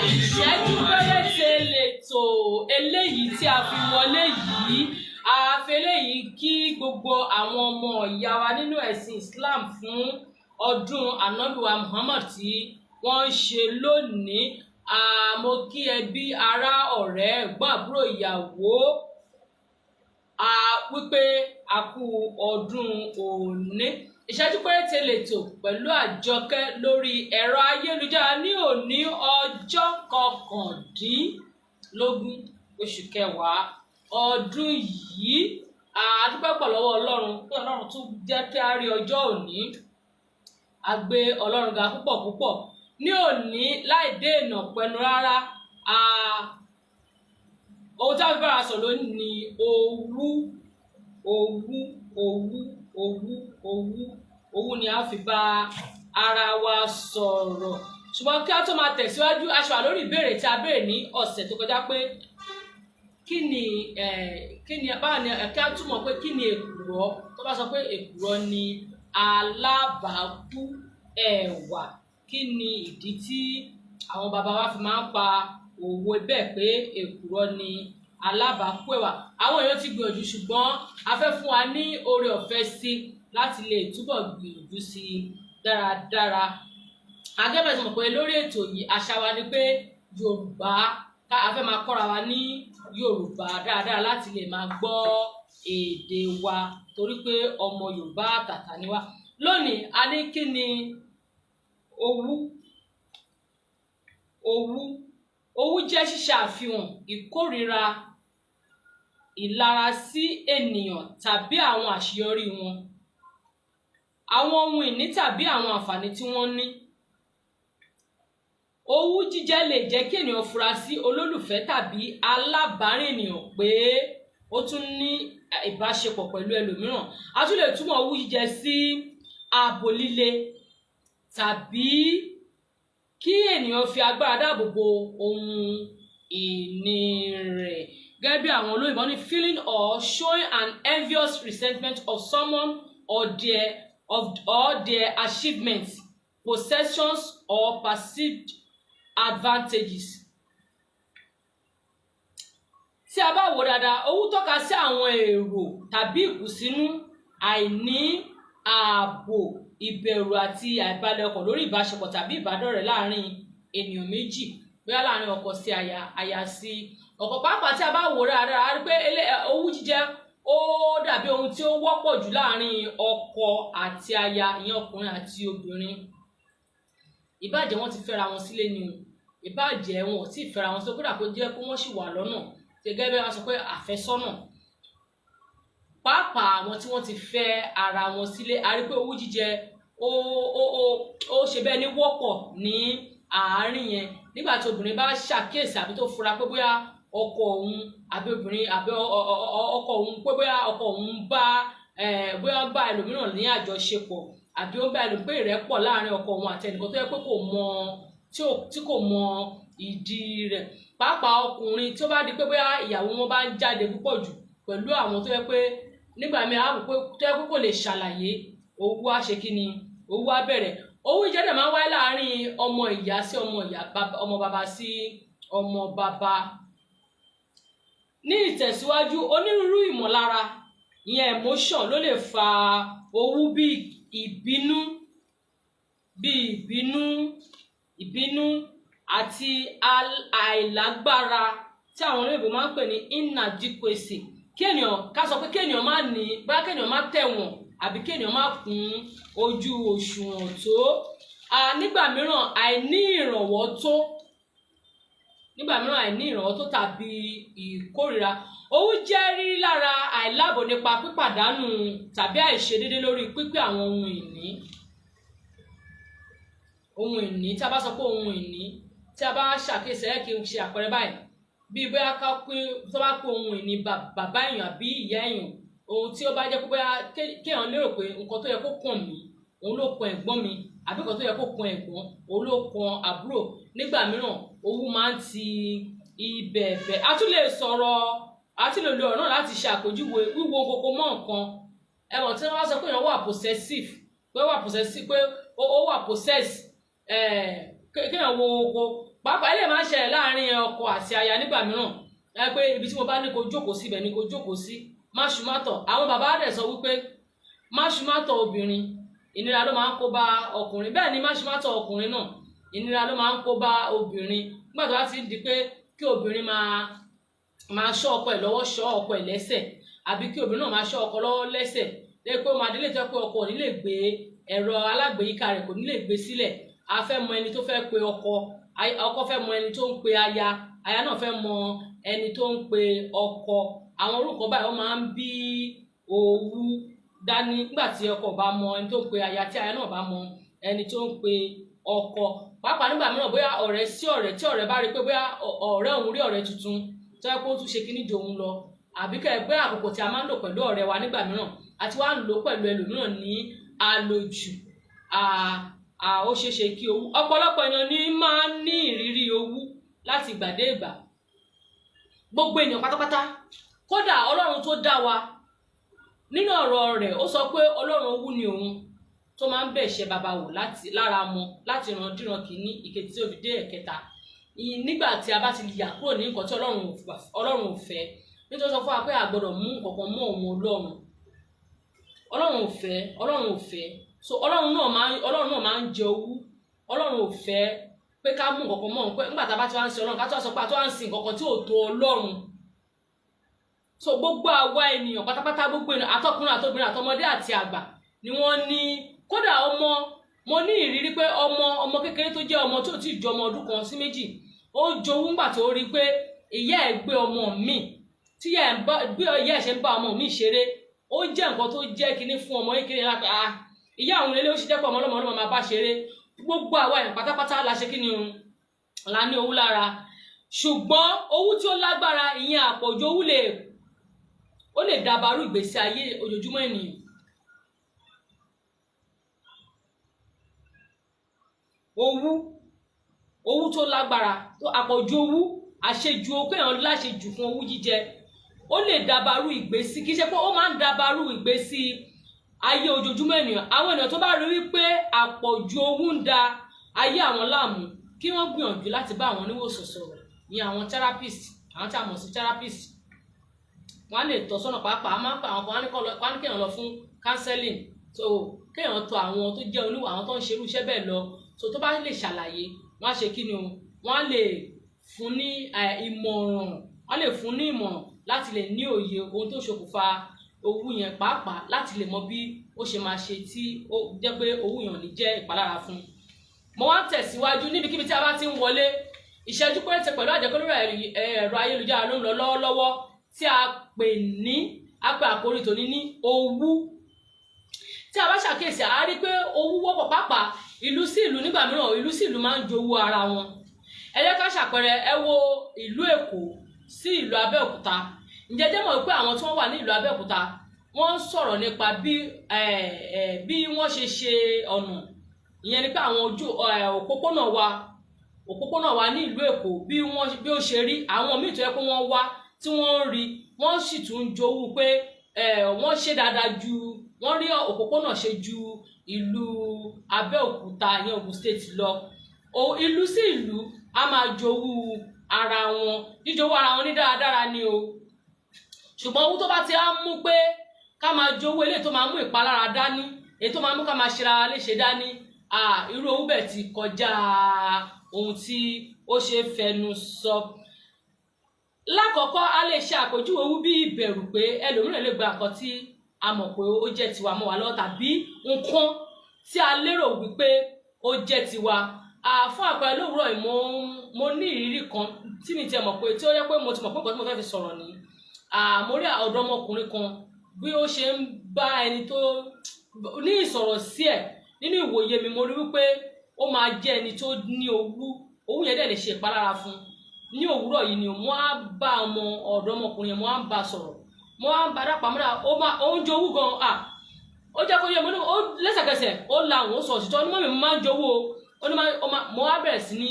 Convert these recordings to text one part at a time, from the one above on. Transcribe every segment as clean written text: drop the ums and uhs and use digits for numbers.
Ìṣẹ́jú péréte lètò eléyìí tí a fi wọlé yìí àfẹlẹ́ yìí kí gbogbo àwọn ọmọ ìyá wa nínú ẹ̀sìn Islam fún ọdún Ànábì wa Muhammad tí wọ́n ń ṣe lónìí. Mo kí ẹbí ará ọ̀rẹ́ ẹ̀gbọ́n àbúrò ìyàwó wípé a kú ọdún òní. Ìṣẹ́jú péréte lètò pẹ̀lú Àjọkẹ́ lórí ẹ̀rọ ayélujára ní òní ọjọ́ 19 oṣù kẹwàá ọdún yìí. A dúpẹ́ pọ̀ lọ́wọ́ Ọlọ́run pé Ọlọ́run tún jẹ́ kí a rí ọjọ́ òní. A gbé Ọlọ́run ga púpọ̀ púpọ̀ ní òní láì dènà pẹ̀lú rárá. Ohun tí a fi bára sọ̀rọ̀ lónìí ni owú ni a fi bá ara wa sọ̀rọ̀. Ṣùgbọ́n kí a tó máa tẹ̀síwájú, a ṣe wà lórí ìbéèrè tí a béèrè ní ọ̀sẹ̀ tó kọjá pé kí ni kí a túmọ̀ pé kí ni èkùrọ́. Tó bá sọ pé èkùrọ́ ni alábàákú ẹ̀wà, kí ni ìdí tí àwọn bàbá wa fi máa ń pa òwe bẹ́ẹ̀ pé èkùrọ́ ni alábàákú ẹ̀wà? Àwọn èèyàn ti gbìyànjú, ṣùgbọ́n a fẹ́ fún wa ní oore ọ̀fẹ́ sí láti lè túbọ̀ gbìyànjú sí dáradára. Agẹ́bẹ̀ ti mọ̀ pé lórí ètò yìí àṣà wa ni pé Yorùbá, a fẹ́ máa kọ́ra wa ní Yorùbá dáradára láti lè máa gbọ́ èdè wa, torí pé ọmọ Yorùbá àtàtà ni wá. Lónìí a ní kí ni owú jẹ́ ṣíṣe àfihàn ìkórìíra, ìlara sí ènìyàn tàbí àwọn àṣeyọrí wọn, àwọn ohun ìní tàbí àwọn àǹfààní tí wọ́n ní. Owú jíjẹ lè jẹ́ kí ènìyàn fura sí olólùfẹ́ tàbí alábàárìn ènìyàn pé ó tún ní ìbáṣepọ̀ pẹ̀lú ẹlòmíràn. A tún lè túmọ̀ owú jíjẹ sí ààbò líle tàbí kí ènìyàn fi agbára dáàbò bo ohun ìní rẹ̀. Gẹ́gẹ́ bí àwọn olóyìnbó ní feeling or showing an envious resentment of someone or their achievements, possessions or perceived advantages. Tí a bá wò dáadáa, owú tọ́ka sí àwọn èrò tàbí ìkùnsínú, àìní ààbò, ìbẹ̀rù àti àìbalẹ̀ ọkàn lórí ìbáṣepọ̀ tàbí ìbádọ́rẹ̀ẹ́ láàárín ènìyàn méjì, bóyá láàárín ọkọ sí aya, aya sí ọkọ. Pàápàá tí a bá wò dáadáa, a rí pé owú jíjẹ ó dàbí ohun tí ó wọ́pọ̀ jù láàárín ọkọ àti aya, ìyẹn ọkùnrin àti obìnrin. Ìbájẹ́ wọn ti fẹ́ra wọn sílé ni o, ìbájẹ́ wọn ò tí ì fẹ́ra wọn sílé, kódà kó jẹ́ pé wọ́n sì wà lọ́nà, gẹ́gẹ́ bí wọ́n sọ pé àfẹ́sọ́nà. Pàápàá àwọn tí wọ́n ti fẹ́ ara wọn sílé, a rí pé owú jíjẹ ó ṣe bẹ́ẹ̀ ní wọ́pọ̀ ní àárín yẹn. Nígbà tí obìnrin bá ṣàkíyèsí àbí tó fura pé bóyá ọkọ òun àbí obìnrin àbí ọkọ òun pé bóyá ọkọ òun bá ẹlòmíràn ní àjọṣepọ̀, àbí ó bá ẹlòmíràn pé ìrẹ́pọ̀ láàárín ọkọ òun àti ẹnìkan tó yẹ pé tí kò mọ ìdí rẹ̀. Pàápàá ọkùnrin tí ó bá di pé bóyá ìyàwó wọn bá ń jáde púpọ̀ jù pẹ̀lú àwọn tó yẹ pé nígbà míì àwọn pé tó yẹ pé kò lè ṣàlàyé, owú á ṣe kí ni, owú á bẹ̀rẹ̀. Owú jíjẹ máa ń wáyé láàárín ọmọ ìyá sí ọmọ ìyá, ọmọ bàbá sí ọmọ bàbá. Ní ìtẹ̀síwájú, onírúurú ìmọ̀lára, ìyẹn emotion ló lè fa owú, bí ìbínú àti àìlágbára tí àwọn olóyìnbó máa ń pè ní inadequacy. Ká sọ pé kéèyàn má ní, bóyá kéèyàn má tẹ̀wọ̀n àbí kéèyàn má kún ojú òṣùwọ̀n tó. Nígbà mìíràn àìní ìrànwọ́ tó tàbí ìkórìíra. Owú jẹ́ rírí lára àìláàbò nípa pípàdánù tàbí àìṣedéédé lórí pípín àwọn ohun ìní. Tí a bá sọ pé ohun ìní, tí a bá ṣàkíyèsí kí n ṣe àpẹẹrẹ báyìí, bí bóyá tó bá pín ohun ìní bàbá èèyàn àbí ìyá èèyàn, ohun tí ó bá jẹ́ pé bóyá kéèyàn lérò pé nǹkan tó yẹ kó kàn mí òun ló kan ẹ̀gbọ́n mi, àbí nǹkan tó yẹ kó kan ẹ̀gbọ́n òun ló kan àbúrò. Nígbà mìíràn owú máa ń ti ibẹ̀ bẹ̀. A tún lè lo ọ̀rọ̀ náà láti ṣe àpèjúwe wíwo kókó mọ́ nǹkan. Ẹ̀wọ̀n tí wọ́n bá sọ pé èèyàn wà possessive, pé ó wà possess, kéèyàn wo oko. Pàápàá ilé máa ń ṣẹlẹ̀ láàárín ọkọ àti aya nígbà mìíràn. Pé ibi tí mo bá ní kó jókòó sí ibẹ̀ ni kó jókòó sí, máṣúmátọ̀. Àwọn bàbá rẹ̀ sọ wípé máṣúmátọ̀ obìnrin ìnira ló máa ń kó bá ọkùnrin, bẹ́ẹ̀ ni máṣúmátọ̀ ọkùnrin náà ìnira ló máa ń kó bá obìnrin. Nígbà tó bá ti di pé kí obìnrin máa ṣọ́ ọkọ ẹ̀ lọ́wọ́, ṣọ́ ọkọ ẹ̀ lẹ́sẹ̀, àbí kí obìnrin náà máa ṣọ́ ọkọ lọ́wọ́ lẹ́sẹ̀, lé pé ó máa délé tó pé ọkọ ò ní lè gbé ẹ̀rọ alágbèéká rẹ̀, kò ní lè gbé sílẹ̀. A fẹ́ mọ ẹni tó fẹ́ pe ọkọ, ọkọ fẹ́ mọ ẹni tó ń pe aya, aya náà fẹ́ mọ ẹni tó ń pe ọkọ. Àwọn orúkọ báyìí wọ́n máa ń bí owú dání nígbà tí ọkọ bá mọ ẹni tó ń pe aya, tí aya náà bá mọ ẹni tó ń pe ọkọ. Pàápàá nígbà mìíràn bóyá ọ̀rẹ́ sí ọ̀rẹ́, tí ọ̀rẹ́ bá rí pé bóyá ọ̀rẹ́ òun rí ọ̀rẹ́ tuntun tó yẹ kó tún ṣe kíní jò òun lọ, àbí kẹ́ pé àkókò tí a máa ń lò pẹ̀lú ọ̀rẹ́ wa nígbà mìíràn àti wá ń lò pẹ̀lú ẹlòmíràn ní àlòjù, ó ṣeéṣe kí owú. Ọ̀pọ̀lọpọ̀ èèyàn ní máa ń ní ìrírí owú láti ìgbà dé ìgbà, gbogbo èèyàn pátápátá. Kódà Ọlọ́run tó dá wa nínú ọ̀rọ̀ rẹ̀ ó sọ pé Ọlọ́run owú ni òun, tó máa ń bẹ̀ṣẹ̀ bàbá wò lára wọn láti ràn díran kìíní ìkejì tí ó fi dé ẹ̀kẹta. Nígbà tí a bá ti yà kúrò ní nǹkan tí Ọlọ́run ò fẹ́, nítorí sọ fún wa pé a gbọ́dọ̀ mú nǹkan kan mọ́ òun Ọlọ́run ò fẹ́. So Ọlọ́run náà máa ń jẹ owú. Ọlọ́run ò fẹ́ pé ká mú nǹkan kan mọ́ òun, pé nígbà tá a bá ti wá ń sin Ọlọ́run ká tó wá sọ pé a tó wá ń sin nǹkan kan tí ò tó Ọlọ́run. So gbogbo àwa ènìyàn pátápátá, gbogbo ènìyàn àtọkùnrin àtobìnrin àtọmọdé àti àgbà ni wọ́n ní, kódà mo ní ìrírí pé ọmọ kékeré tó jẹ́ ọmọ tó ti ju ọmọ ọdún kan sí méjì, ó jowú ńgbà tó rí pé ìyá ẹ̀ gbé ọmọ mi, tí ìyá ẹ̀ ṣe ń bá ọmọ mi ṣeré, ó jẹ́ nǹkan tó jẹ́ kinní fún ọmọ kékeré lápẹ ìyá àwọn ilé ó ṣe jẹ́ pé ọmọ ọlọ́mọ máa bá ṣeré. Gbogbo àwa èèyàn pátápátá la ṣe kíni o, la ní owú lára. Ṣùgbọ́n owú tí ó lágbára, ìyẹn àpọ̀jù owú ó lè dàbàrú ìgbésí ayé ojoojúmọ́ ènìyàn. Owú tó lágbára, àpọ̀jù owú, àṣejù owó, kéèyàn láṣejù fún owú jíjẹ, ó lè dàbàrú ìgbésí, kì í ṣe pé ó máa ń dàbàrú ìgbésí ayé ojoojúmọ́ ènìyàn. Àwọn ènìyàn tó bá rí wípé àpọ̀jù owú ń da ayé àwọn láàmú, kí wọ́n gbìyànjú láti bá àwọn oníwòsàn sọ̀rọ̀, ìyẹn àwọn therapist, àwọn tí a mọ̀ sí therapist. Wọ́n á lè tọ́ sọ́nà. Pàápàá máa ń pa àwọn kan, wọ́n á ní kéèyàn lọ fún counseling, so kéèyàn tọ̀ àwọn tó jẹ́ àwọn tó ń ṣerú iṣẹ́ bẹ́ẹ̀ lọ, so tó bá lè ṣàlàyé, wọ́n á ṣe kí ni o, wọ́n á lè fún ní ìmọ̀ràn, láti lè ní òye ohun tó ṣokùnfà owú yẹn, pàápàá láti lè mọ bí ó ṣe máa ṣe tí ó jẹ́ pé owú yẹn ò ní jẹ́ ìpalára fún. Mo wá tẹ̀síwájú níbikíbi tí a bá ti ń wọlé, ìṣẹ́jú péréte pẹ̀lú àjẹkọ́ lórí ẹ̀rọ ayélujára ló ń lọ lọ́wọ́lọ́wọ́, tí a pè àkórí tòní ní owú. Tí a bá ṣàkíyèsí, a rí pé owú wọ́pọ̀, pàápàá ìlú sí ìlú. Nígbà mìíràn ìlú sí ìlú máa ń jowú ara wọn. Ẹ jẹ́ ká ṣàpẹẹrẹ, ẹ wo ìlú Èkó sí ìlú Abẹ́òkúta. Ǹjẹ́ jẹ́ mọ̀ pé àwọn tí wọ́n wà ní ìlú Abẹ́òkúta wọ́n ń sọ̀rọ̀ nípa bí wọ́n ṣe ọ̀nà, ìyẹn ni pé àwọn òpópónà wa ní ìlú Èkó bí ó ṣe rí. Àwọn míì tó yẹ pé wọ́n wá tí wọ́n ń rí, wọ́n sì tún jowú pé wọ́n ṣe dáadáa wọ́n rí òpópónà ṣe ju ìlú Abẹ́òkúta, ìyẹn Ògùn state lọ. Ìlú sí ìlú a máa jowú ara wọn. Jíjowú ara wọn ní dáradára ni o, ṣùgbọ́n owú tó bá ti á mú pé ká máa jowú eléyìí tó máa mú ìpalára dání, èyí tó máa mú ká máa ṣera léṣe dání, irú owú bẹ́ẹ̀ ti kọjá ohun tí ó ṣe fẹnu sọ. Lákọ̀ọ́kọ́, a lè ṣe àpèjúwe owú bí ìbẹ̀rù pé ẹlòmíràn lè gba nǹkan tí a mọ̀ pé ó jẹ́ tiwa mọ́ wa lọ́wọ́, tàbí nǹkan tí a lérò wípé ó jẹ́ tiwa. Fún àpẹẹrẹ lówùúrọ̀ yìí, mo ní ìrírí kan tí mi ti mọ̀ pé, tí ó yẹ pé mo ti mọ̀ pé nǹkan tí mo fẹ́ fi sọ̀rọ̀ ni. Mo rí ọ̀dọ́mọkùnrin kan bí ó ṣe ń bá ẹni tó ní ìsọ̀rọ̀ sí ẹ̀. Nínú ìwòye mi, mo rí wípé ó máa jẹ́ ẹni tó ní owú yẹn dẹ̀ lè ṣe ìpalára fún. Ní òwúrọ̀ yìí ni mo á bá ọ̀dọ́mọkùnrin yẹn, mo á ń bá sọ̀rọ̀, mo á ń bá dápamọ́ra, ó ń jowú gan. Ó jẹ́ kó yẹ mo ní, ó lẹ́sẹ̀kẹsẹ̀ ó la òun, ó sọ òtítọ́, ní mọ́mí mo máa ń jowú o. Mo á bẹ̀rẹ̀ sí ní,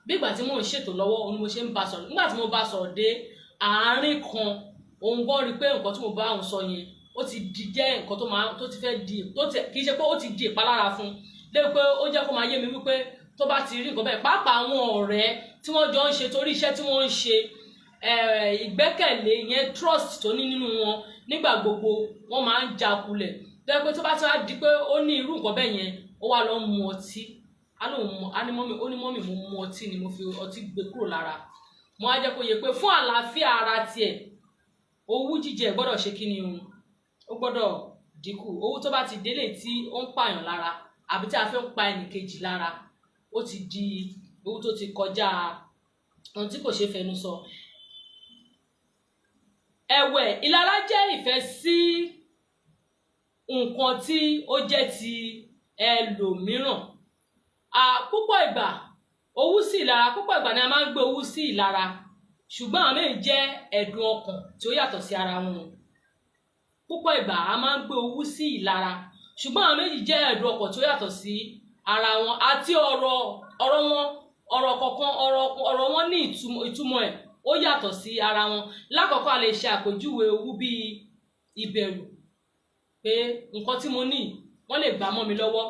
bí ìgbà tí mò ń ṣètò lọ́wọ́, ni mo ṣe ń bá sọ̀rọ̀. Nígbà tí mo bá sọ̀rọ̀ dé àárín kan, òun gbọ́ rí pé nǹkan tí mo bá òun sọ yẹn ó ti jẹ́ nǹkan tó ti fẹ́ di, kì í ṣe pé ó ti di ìpalára fún, léwu pé ó jẹ́ kó máa yé mi wípé tó bá ti rí nǹkan bẹ́ẹ̀, pàápàá àwọn ọ̀rẹ́ tí wọ́n jọ ń ṣe torí iṣẹ́ tí wọ́n ń ṣe, ìgbẹ́kẹ̀lé yẹn trust tó ní nínú wọn nígbà gbogbo wọ́n máa ń jákulẹ̀ tó yẹ pé tó bá ti wá di pé ó ní irú nǹkan bẹ́ẹ̀ yẹn ó wá lọ mu ọtí ó ní mọ́mì mo mu ọtí ni mo fi ọtí gbé kúrò lára mo á jẹ́ kó yẹ pé fún àlàáfíà ara tiẹ̀ owú jíjẹ gbọ́dọ̀ ṣe kí ni ó gbọ́dọ̀ dínkù. Owú tó bá ti délé tí ó ń pààyàn lára àbí tí a fẹ́ ń pa ẹnìkejì lára ó ti di owú tó ti kọjá ohun tí kò ṣe fẹnu sọ. Ẹ̀wẹ̀, ìlara jẹ́ ìfẹ́ sí nǹkan tí ó jẹ́ ti ẹlòmíràn. Púpọ̀ ìgbà owú sí ìlara, púpọ̀ ìgbà ni a máa ń gbé owú sí ìlara, ṣùgbọ́n àwọn méjì jẹ́ ẹ̀dùn ọkàn tí ó yàtọ̀ sí ara wọn. Púpọ̀ ìgbà a máa ń gbé owú sí ìlara, ṣùgbọ́n àwọn méjì jẹ́ ẹ̀dùn ọkàn tí ó yàtọ̀ sí ara wọn, àti ọ̀rọ̀ kọ̀ọ̀kan ọ̀rọ̀ wọn ní ìtumọ̀ ẹ̀ ó yàtọ̀ sí ara wọn. Lákọ̀ọ́kọ́ a lè ṣe àpèjúwe owú bíi ìbẹ̀rù, pé nǹkan tí mo ní wọ́n lè gbà mọ́ mi lọ́wọ́,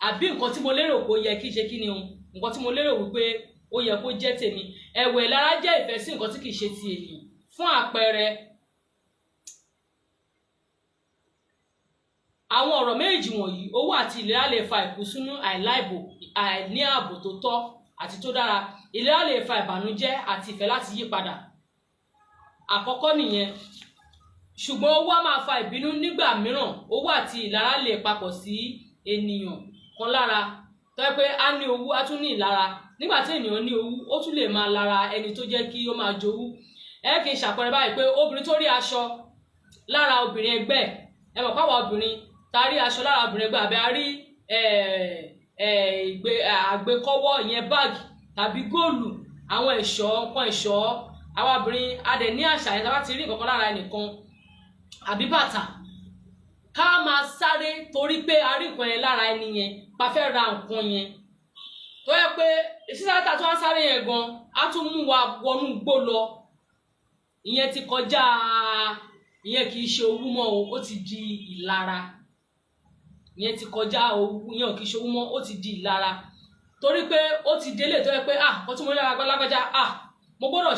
àbí nǹkan tí mo lérò pé ó yẹ kí ṣe kí ni nǹkan tí mo lérò wípé ó yẹ kó jẹ́ tèmi. Ẹ̀wẹ̀, ìlara jẹ́ ìfẹ́ sí nǹkan tí kìí ṣe ti ènìyàn. Fún àpẹẹrẹ, àwọn ọ̀rọ̀ méjì wọ̀nyí, owú àti ìlera lè fa ìkùnsínú, àìní ààbò tó tọ́ àti tó dára. Ìlera lè fa ìbànújẹ́ àti ìfẹ́ láti yí padà. Àkọ́kọ́ nìyẹn. Ṣùgbọ́n owú á máa fa ìbínú nígbà mìíràn. Owú àti ìlara lè papọ̀ sí ènìyàn kan lára, tó yẹ pé á ní owú á tún ní ìlara. Nígbà tí ènìyàn ní owú ó tún lè máa lara ẹni tó jẹ́ kí ó máa jowú. Kì í ṣàpẹẹrẹ báyìí pé obìnrin tó rí aṣọ lára obìnrin ẹgbẹ́ ẹ̀, mọ̀ pàwọ̀ obìnrin tá rí aṣọ lára obìnrin ẹgbẹ́ àbí a rí àgbékọ́wọ́ ìyẹn báàgì tàbí góòlù, àwọn nǹkan ẹ̀ṣọ́, àwa obìnrin a dẹ̀ ní àṣà yẹn tá bá ti rí nǹkan kan lára ẹnìkan àbí bàtà, ká máa sáré torí pé a rí nǹkan yẹn lára ẹni yẹn, pa fẹ́ ra nǹkan yẹn, tó yẹ pé sísáré tá tó wá sáré yẹn gan á tún mú wa wọnú igbó lọ. Ìyẹn ti kọjá, ìyẹn kì í ṣe owú mọ́ o, ó ti di ìlara. Ìyẹn ti kọjá owú, ìyẹn kì í ṣe owú mọ́, ó ti di ìlara, torí pé ó ti délé tó yẹ pé nǹkan tí mo ní lára lágbájá mo gbọ́dọ̀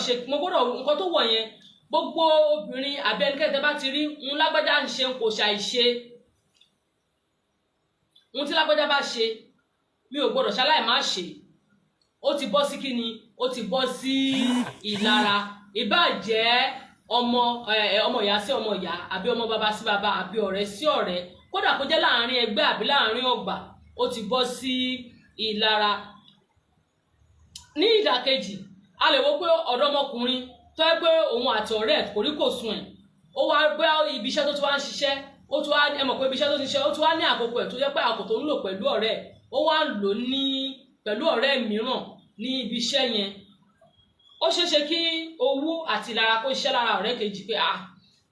nǹkan tó wọ̀ yẹn. Gbogbo obìnrin àbí ẹnikẹ́ni tẹ́ bá ti rí ń lágbájá ń ṣe kò ṣàìṣe, ohun tí lágbájá bá ṣe mi ò gbọ́dọ̀ ṣaláì má ṣe. Ó ti bọ́ sí kíni, ó ti bọ́ sí ìlara. Ìbáà jẹ́ ọmọ ìyá sí ọmọ ìyá, àbí ọmọ bàbá sí bàbá, àbí ọ̀rẹ́ sí ọ̀rẹ́, kódà kó jẹ́ láàrin ẹgbẹ́ àbí láàrin ọgbà, ó ti bọ́ sí ìlara. Ní ìdàkejì, a lè wo pé ọ̀dọ́mọkùnrin tó yẹ pé òun àti ọ̀rẹ́ ẹ̀ kò rí kò sùn ẹ̀, ó wá gbé ibi iṣẹ́ tó ti wá ń ṣiṣẹ́, ó tún wá mọ̀ pé ibi iṣẹ́ tó ti ṣiṣẹ́ ó tún wá ní àkókò ẹ̀ tó yẹ pé àkókò tó ń lò pẹ̀lú ọ̀rẹ́ ẹ̀ ó wá ń lò ní pẹ̀lú ọ̀rẹ́ mìíràn ní ibi iṣẹ́ yẹn. Ó ṣeéṣe kí owú àti ìlara kó ṣiṣẹ́ lára ọ̀rẹ́ kejì pé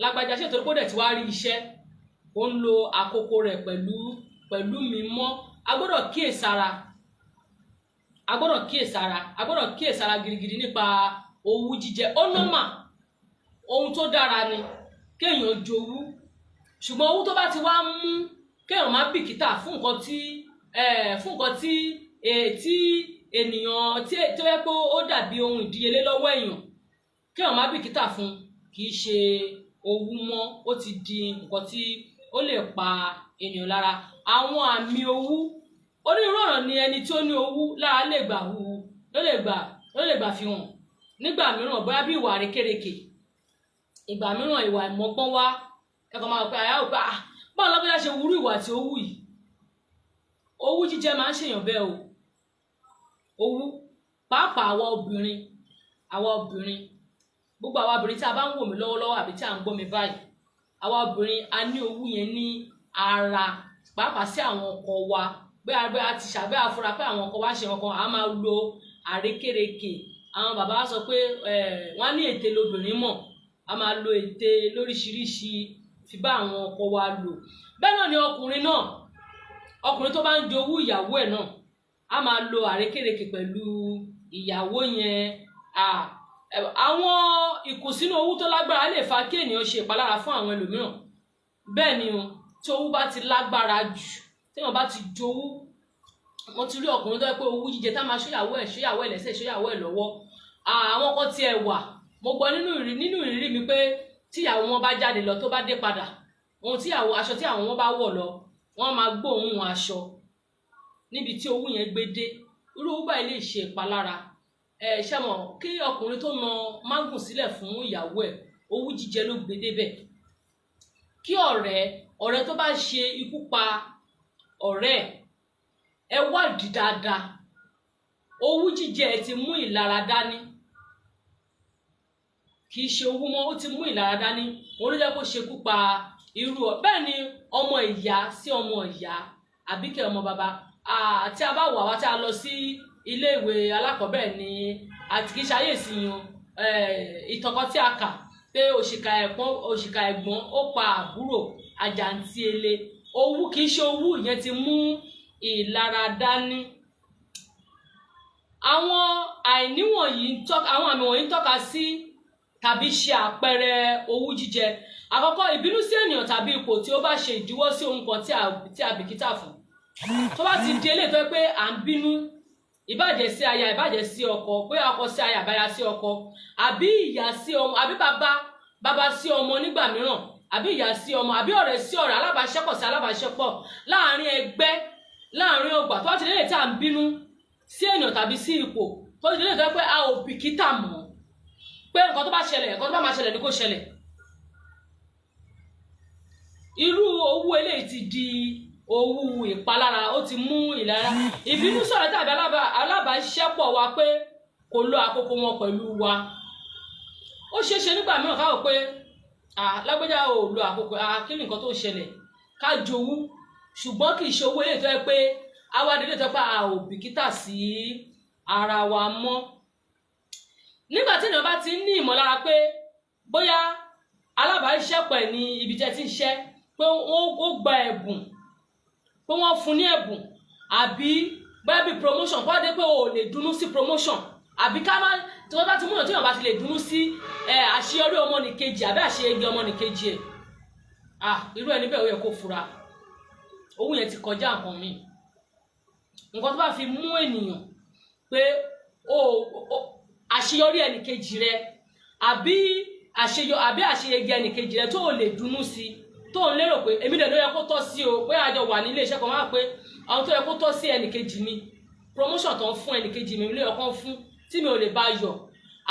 lágbájá ṣe torí pé ó dẹ̀ ti wá rí iṣẹ́, ó ń lo àkókò rẹ̀ pẹ̀lú mi mọ́. A gbọ́dọ̀ kíyèsára gidigidi nípa owú jíjẹ. Ó nọ́mà, ohun tó dára ni kéèyàn jowú, ṣùgbọ́n owú tó bá ti wá mú kéèyàn má bìkítà fún nǹkan tí ènìyàn tó yẹ pé ó dàbí ohun ìdíyelé lọ́wọ́ èèyàn, kéèyàn má bìkítà fún, kì í ṣe owú mọ́, ó ti di nǹkan tí ó lè pa ènìyàn lára. Àwọn àmì owú, onírúurú ọ̀nà ni ẹni tí ó ní owú lára lè gbà fi hàn. Nígbà mìíràn bóyá bí ìwà àrékérekè, ìgbà mìíràn ìwà ìmọ̀gbọ́n wá, ẹ̀kọ́ máa pẹ́ àyà òpá báwo lágbájá ṣe wúrú ìwà tí ó wù yìí. Owú jíjẹ máa ń ṣèyàn bẹ́ẹ̀ o. Owú pàápàá àwa obìnrin, gbogbo àwa obìnrin tí a bá ń wò mí lọ́wọ́lọ́wọ́ àbí tí à ń gbọ́ mi báyìí, àwa obìnrin a ní owú yẹn ní ara, pàápàá sí àwọn ọkọ wa. Bí a ti ṣàgbé àfúrà pé àwọn ọkọ wa ṣe nǹkan, a máa lo àrékérekè. Àwọn bàbá wa sọ pé wọ́n ní ète lobìnrin mọ̀, a máa lo ète lóríṣiríṣi fi bá àwọn ọkọ wa lò. Bẹ́ẹ̀ náà ni ọkùnrin tó bá ń jowú ìyàwó ẹ̀ náà, a máa lo àrékérekè pẹ̀lú ìyàwó yẹn. Àwọn ìkùnsínú owú tó lágbára lè fa kí ènìyàn ṣe ìpalára fún àwọn ẹlòmíràn. Bẹ́ẹ̀ ni o, tí owú bá ti lágbára jù, tí wọ́n bá ti jowú, wọ́n ti rí ọkùnrin tó yẹ pé owú jíjẹ tá máa ṣóyàwó ẹ̀ lẹ́sẹ̀, ṣóyàwó ẹ̀ lọ́wọ́. Àwọn kan tí ẹ wà mo gbọ́ nínú ìrírí mi pé tíyàwó wọn bá jáde lọ tó bá dé padà ohun aṣọ tí àwọn wọn bá wọ̀ lọ wọ́n máa gbóòórùn aṣọ níbi tí owú yẹn gbé dé. irú owú báyìí lè ṣe ìpalára. Ṣé mọ̀ kí ọkùnrin tó na mágùn sílẹ̀ fún ìyàwó ẹ̀ owú jíjẹ ló gbé débẹ̀. Kí ọ̀rẹ́ tó bá ṣe ikú pa ọ̀rẹ́ ẹ wádìí dáadáa, owú jíjẹ ẹ ti mú ìlara dání, kì í ṣe owú mọ́, ó ti mú ìlara dání, òun ló jẹ́ kó ṣekú pa irú bẹ́ẹ̀ ni ọmọ ìyá sí ọmọ ìyá àbíkẹ́ ọmọ bàbá. Tí a bá wà wá tí a lọ sí iléèwé alákọ̀ọ́bẹ̀rẹ̀ ni àti kì í ṣàyèsí yan ìtọ́kọ tí a kà pé òṣìkà ẹ̀gbọ́n ó pa àbúrò àjàǹtí ele. Owú kì í ṣe owú, ìyẹn ti mú ìlara dání. Àwọn àmì wọ̀nyí ń tọ́ka sí tàbí ṣe àpẹẹrẹ owú jíjẹ. Àkọ́kọ́, ìbínú sí ènìyàn tàbí ipò tí ó bá ṣe ìdíwọ́ sí ohun kan tí a bìkítà fún. Tó bá ti di eléyìí tó yẹ pé à ń bínú, ìbàjẹ́ sí aya, ìbàjẹ́ sí ọkọ, pé ọkọ sí aya, àbáyá sí ọkọ, àbí ìyá sí ọmọ, àbí bàbá sí ọmọ nígbà mìíràn, àbí ìyá sí ọmọ, àbí ọ̀rẹ́ sí ọ̀rẹ́, alábàáṣepọ̀ sí alábàáṣepọ̀, láàárín ẹgbẹ́, láàárín ọgbà. Tó bá ti lélẹ̀ tí à ń bínú sí ènìyàn tàbí sí ipò, tó ti lélẹ̀ tó yẹ pé a ò bìkítà mọ́, pé nǹkan tó bá máa ṣẹlẹ̀ ni kó ṣẹlẹ̀. Irú owú eléyìí ti di owú ìpalára, ó ti mú ìlara. Ìbínú sọ̀rọ̀ tàbí alábàáṣepọ̀ wa pé kò lo àkókò wọn pẹ̀lú wa. Ó ṣeéṣe nígbà mìíràn ká wò pé lágbájá ò lo àkókò, kí ni nǹkan tó ṣẹlẹ̀, ká jowú. Ṣùgbọ́n kì í ṣe owó eléyìí tó yẹ pé awádìí tó yẹ pé a ò bìkítà sí ara wa mọ́. Nígbà tí ènìyàn bá ti ní ìmọ̀lára pé bóyá alábàáṣepọ̀ ẹ̀ ní ibi tẹ́ ti ń ṣẹ́ pé ó gba ẹ̀bùn, pé wọ́n fún ní ẹ̀bùn, àbí bóyá bí promotion, kó wá dé pé o ò lè dùnnú sí promotion, àbí tí wọ́n bá ti múyàn tí wọ́n bá ti lè dùnnú sí àṣeyọrí ọmọnìkejì àbí àṣeyege ọmọnìkejì ẹ̀, irú ẹni bẹ́ẹ̀ ó yẹ kó fura. Owú yẹn ti kọjá nǹkan míì. Nǹkan tó bá fi mú ènìyàn pé àṣeyọrí ẹnìkejì rẹ àbí àṣeyege ẹnìkejì rẹ tó ò lè dùnnú sí, tó ń lérò pé èmi dẹ̀ ló yẹ kó tọ́ sí o, pé àjọ wà ní ilé iṣẹ́ kan máa pé àwọn tó yẹ kó tọ́ sí ẹnìkejì mi, promotion tó ń fún ẹnìkejì mi ló yẹ kó fún, tí mi ò lè bá yọ̀.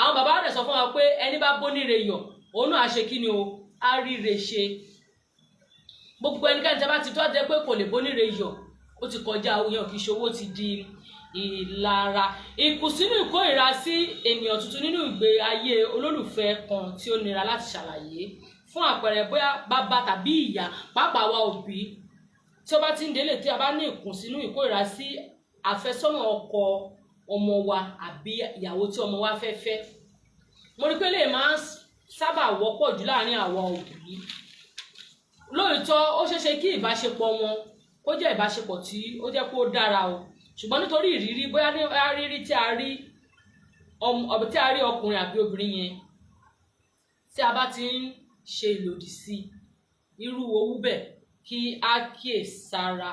Àwọn bàbá rẹ̀ sọ fún wa pé ẹni bá bóníre yọ̀ òun náà ṣe kí ni o, á ríre ṣe. Gbogbo ẹnikẹ́ni tí a bá ti tọ́ jẹ́ pé kò lè bóníre yọ̀, ó ti kọjá òun kì í ṣe owó, ti di ìlara. Ìkùnsínú ìkórìíra sí ènìyàn tuntun nínú ìgbé ayé olólùfẹ́ kan tí ó nira láti ṣàlàyé. Fún àpẹẹrẹ, bóyá bàbá tàbí ìyá, pàápàá wa òbí, tí ó bá ti ń délé tí a bá ní ìkùnsínú ìkórìíra sí àfẹ́sọ́nà ọkọ ọmọ wa àbí ìyàwó tí ọmọ wa fẹ́ fẹ́. Mo rí pé lè máa ń sábà wọ́pọ̀ jù láàárín àwa òbí. Lóòótọ́ ó ṣeéṣe kí ìbáṣepọ̀ wọn kó jẹ́ ìbáṣepọ̀ tí ó jẹ́ pé ó dára o, ṣùgbọ́n nítorí ìrírí, bóyá ní rírí tí a rí ọkùnrin àbí obìnrin yẹn, tí a bá ti ń ṣe ìlòdì sí irú owú bẹ́ẹ̀, kí a kíyèsára.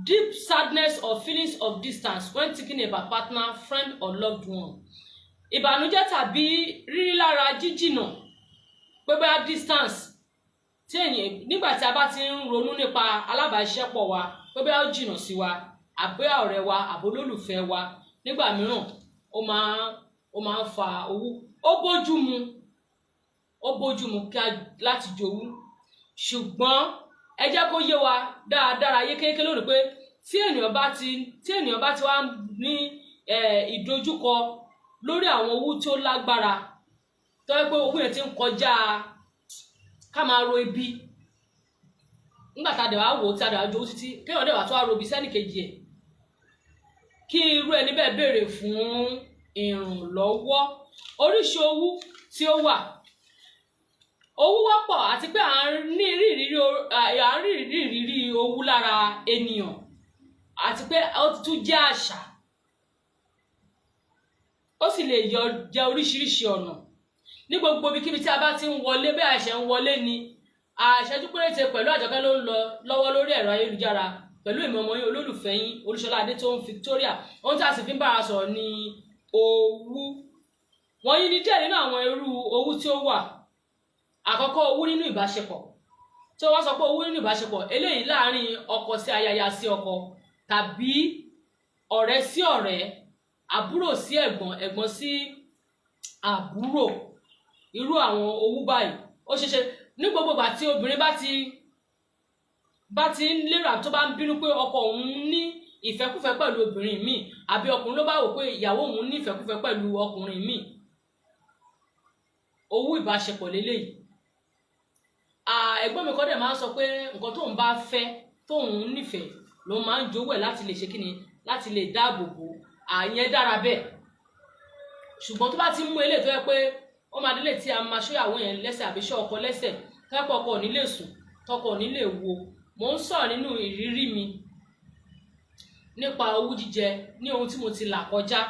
Deep sadness or feelings of distance when thinking about partner, friend or loved one. Ìbànújẹ́ tàbí rírí lára jíjìnà, pé bóyá distance tí èyàn nígbà tí a bá ti ń ronú nípa alábàáṣepọ̀ wa, pé bóyá ó jìnà sí wa, àbí ọ̀rẹ́ wa, àbí olólùfẹ́ wa, nígbà mìíràn ó máa ń fa owú. Ó bójúmu láti jowú, ṣùgbọ́n ẹ jẹ́ kó yé wa dáadáa yékéyéké lónìí pé tí ènìyàn bá ti wá ní ìdojúkọ lórí àwọn owú tí ó lágbára, tó yẹ pé owú yẹn ti ń kọjá ká máa ro ibi, nígbà tá a dẹ̀ wá wò ó tí a dẹ̀ wá jowú títí kéèyàn dẹ̀ wá tó wá ro ibi sẹ́nìkejì ẹ̀, kí irú ẹni bẹ́ẹ̀ béèrè fún ìrànlọ́wọ́. Oríṣi owú tí ó wà. Owú wọ́pọ̀ àti pé à ń rí ìrírí owú lára ènìyàn, àti pé ó tún jẹ́ àṣà. Ó sì lè jẹ́ oríṣiríṣi ọ̀nà. Ní gbogbo ibikíbi tí a bá ti ń wọlé, bí àṣẹ ń wọlé ni, àṣẹjú péréte pẹ̀lú Àjọkẹ́ ló ń lọ lọ́wọ́ lórí ẹ̀rọ ayélujára pẹ̀lú èmi ọmọ yín olólùfẹ́ yín Olúṣọlá Adétóun Victoria. Ohun tí a sì fi ń bára sọ̀rọ̀ ni owú. Wọ̀nyí ni díẹ̀ nínú àwọn irú owú tí ó wà. Àkọ́kọ́, owú nínú ìbáṣepọ̀. Tí wọ́n sọ pé owú nínú ìbáṣepọ̀, eléyìí láàárín ọkọ sí aya sí ọkọ, tàbí ọ̀rẹ́ sí ọ̀rẹ́, àbúrò sí ẹ̀gbọ́n, ẹ̀gbọ́n sí àbúrò. Irú àwọn owú báyìí ó ṣeéṣe ní gbogbo ìgbà tí obìnrin bá ti ń lérò àbí tó bá ń bínú pé ọkọ òun ní ìfẹ́kúfẹ́ pẹ̀lú obìnrin míì, àbí ọkùnrin ló bá wò pé ìyàwó òun ní ìfẹ́kúfẹ́ pẹ̀lú ọkùnrin míì, owú ìbáṣepọ̀ lélẹ́yìí. Ẹ̀gbọ́n mi kọ́ dẹ̀ máa ń sọ pé nǹkan tóun bá fẹ́ tóun nífẹ̀ẹ́ ló máa ń jowó ẹ̀ láti lè ṣe kíni, láti lè dáàbò bò. Àyẹn dára bẹ́ẹ̀. Ṣùgbọ́n tó bá ti mú eléyìí tó yẹ pé ó máa délé tí a máa ṣóyàwó yẹn lẹ́sẹ̀ àbí ṣọ́ ọkọ lẹ́sẹ̀, tẹ́pọ̀ ọkọ ò ní lè sùn, tọkọ ò ní lè wo. Mò ń sọ̀rọ̀ nínú ìrírí mi nípa owú jíjẹ ní ohun tí mo ti là kọjá,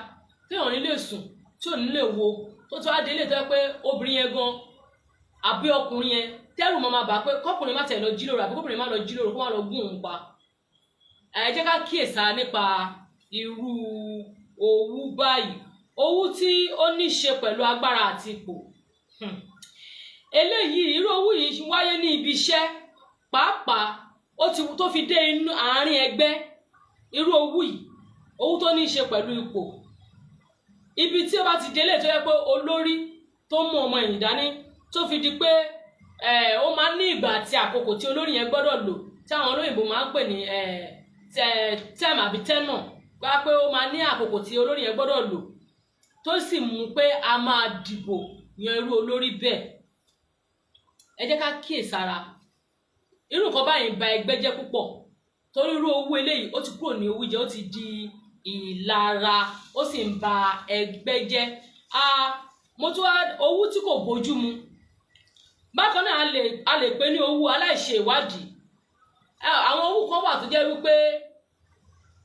tí ò ní lè sùn, tí ò ní lè wo, tó ti wá délé tó yẹ pé obìnrin yẹn gan àbí ọkùnrin yẹn tẹ́rù máa bà pé kọ́kùnrin má tẹ̀ lọ jíròrò àbí kọ́kùnrin má lọ jíròrò kó má lọ gún òun pa. Ẹ jẹ́ ká kíyèsára nípa irú owú báyìí. Owú tí ó ní ṣe pẹ̀lú agbára àti ipò. Eléyìí, irú owú yìí wáyé ní ibi iṣẹ́, pàápàá tó fi dé inú àárín ẹgbẹ́. Irú owú yìí, owú tó ní ṣe pẹ̀lú ipò. Ibi tí ó bá ti délé tó yẹ pé olórí tó mú ọmọ ẹ̀yìn dání, tó fi di pé ó máa ń ní ìgbà àti àkókò tí olórí yẹn gbọ́dọ̀ lò, tí àwọn olóyìnbó máa ń pè ní term àbí tenure. Gbá pé ó máa ní àkókò tí olórí yẹn gbọ́dọ̀ lò, tó sì mú pé a máa dìbò yan irú olórí bẹ́ẹ̀. Ẹ jẹ́ ká kíyèsára. Irú nǹkan báyìí ń ba ẹgbẹ́ jẹ́ púpọ̀, torí irú owú eléyìí ó ti kúrò ní owú jẹ, ó ti di ìlara, ó sì ń ba ẹgbẹ́ jẹ́. Mo tún wá owú tí kò bójú mu. Bákan náà a lè pè ní owú aláìṣe ìwádìí. Àwọn owú kan wà tó jẹ́ wípé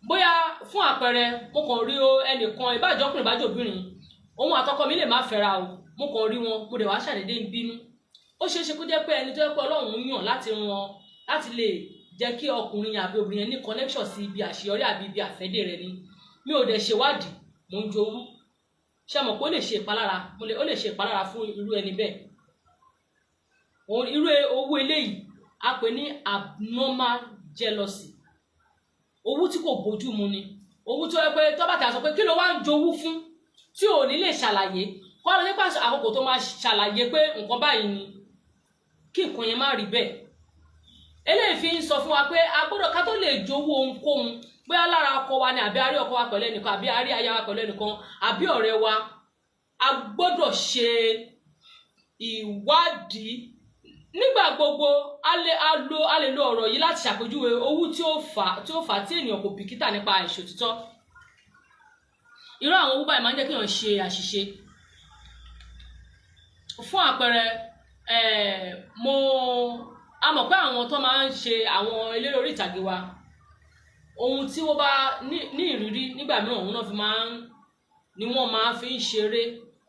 bóyá fún àpẹẹrẹ mo kàn rí ẹnìkan, ìbájọkùnrin ìbájọbìnrin, òun àtọkọ mi lè má fẹ́ra o, mo kàn rí wọn, mo dẹ̀ wá ṣàdédé ń bínú. Ó ṣeéṣe kó jẹ́ pé ẹni tó yẹ pé Ọlọ́run yàn láti lè jẹ́ kí ọkùnrin àbí obìnrin yẹn ní connection sí ibi àṣeyọrí àbí ibi àfẹ́dé rẹ̀ ni. Mi ò dẹ̀ ṣèwádìí, mo ń jowú. Ṣé mọ̀ pé ó lè ṣe ìpalára fún irú ẹni bẹ́ẹ̀. Irú owú eléyìí a pè ní abnormal jealousy. Owú tí kò bójú mu ni. Owú tó yẹ pé tó bá tà sọ pé kí ló wá ń jowú fún, tí ò ní lè ṣàlàyé, kọ́ ló nípa àkókò tó máa ṣàlàyé pé nǹkan báyìí ni, kí nǹkan yẹn má rí bẹ́ẹ̀. Eléyìí fi ń sọ fún wa pé a gbọ́dọ̀ ká tó lè jowú ohunkóhun, bóyá lára ọkọ wa ni àbí a rí ọkọ wa pẹ̀lú ẹnìkan, àbí a rí aya wa pẹ̀lú ẹnìkan, àbí ọ̀rẹ́ wa, a gbọ́dọ̀ ṣe ìwádìí. Nígbà gbogbo a lè lo ọ̀rọ̀ yìí láti ṣàpèjúwe owú tí ó fà tí ènìyàn kò bìkítà nípa ìṣòtítọ́. Irú àwọn owú báyìí máa ń jẹ́ kí èèyàn ṣe àṣìṣe. Fún àpẹẹrẹ, a mọ̀ pé àwọn tó máa ń ṣe àwọn eléré orí ìtàgé wa, ohun tí wọ́n bá ní ìrírí nígbà mìíràn òun náà ni wọ́n máa fi ń ṣeré.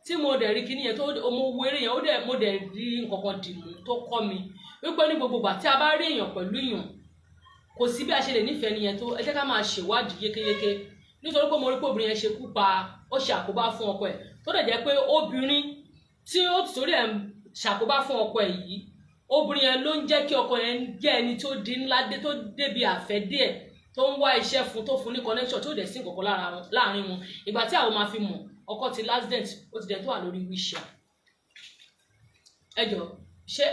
Tí mo dẹ̀ rí kíní yẹn mo wo eré yẹn, mo dẹ̀ rí nǹkankan dìmú tó kọ́ mi wípé ní gbogbo ìgbà tí a bá rí èèyàn pẹ̀lú èèyàn, kò sí bí a ṣe lè nífẹ̀ẹ́ nìyẹn tó, ẹ jẹ́ ká máa ṣèwádìí yékéyéké. Nítorí pé mo rí pé obìnrin yẹn ṣekú pa, ó ṣe àkóbá fún ọkọ ẹ̀, tó dẹ̀ jẹ́ pé obìnrin tí ó torí ẹ̀ ṣàkóbá fún ọkọ ẹ̀ yìí, obìnrin yẹn ló ń jẹ́ kí ọkọ yẹn jẹ́ ẹni tó di ńlá dé, tó débi àfẹ́dé ẹ̀, tó ń wá iṣẹ́ fún, tó fún ní connection, tó dẹ̀ sí nǹkankan láàrin wọn. Ìgbà tí àwọn máa fi mọ̀, ọkọ ti last dent, ó ti dẹ̀ tó wà lórí wheelchair. Ẹ jọ̀ọ́, ṣé